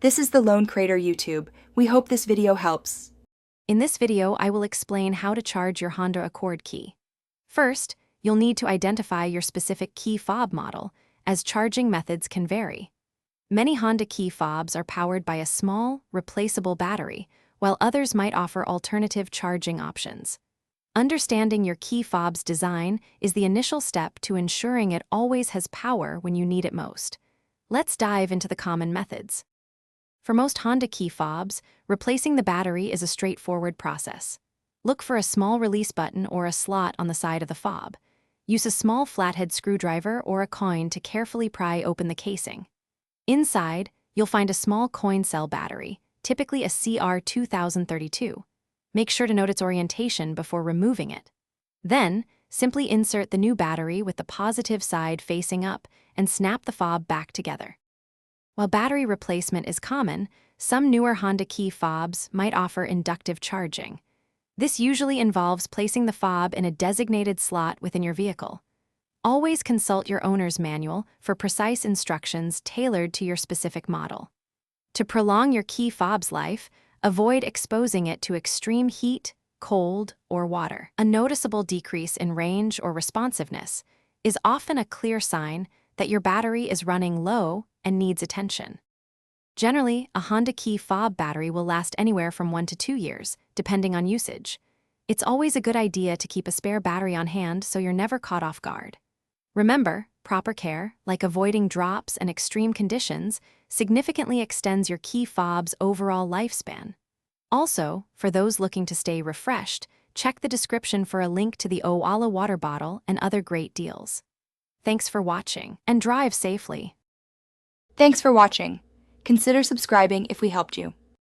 This is the Lone Crater YouTube. We hope this video helps. In this video, I will explain how to charge your Honda Accord key. First, you'll need to identify your specific key fob model, as charging methods can vary. Many Honda key fobs are powered by a small, replaceable battery, while others might offer alternative charging options. Understanding your key fob's design is the initial step to ensuring it always has power when you need it most. Let's dive into the common methods. For most Honda key fobs, replacing the battery is a straightforward process. Look for a small release button or a slot on the side of the fob. Use a small flathead screwdriver or a coin to carefully pry open the casing. Inside, you'll find a small coin cell battery, typically a CR2032. Make sure to note its orientation before removing it. Then, simply insert the new battery with the positive side facing up and snap the fob back together. While battery replacement is common, some newer Honda key fobs might offer inductive charging. This usually involves placing the fob in a designated slot within your vehicle. Always consult your owner's manual for precise instructions tailored to your specific model. To prolong your key fob's life, avoid exposing it to extreme heat, cold, or water. A noticeable decrease in range or responsiveness is often a clear sign that your battery is running low and needs attention. Generally, a Honda key fob battery will last anywhere from 1 to 2 years, depending on usage. It's always a good idea to keep a spare battery on hand so you're never caught off guard. Remember, proper care, like avoiding drops and extreme conditions, significantly extends your key fob's overall lifespan. Also, for those looking to stay refreshed, check the description for a link to the Owala water bottle and other great deals. Thanks for watching, and drive safely. Thanks for watching. Consider subscribing if we helped you.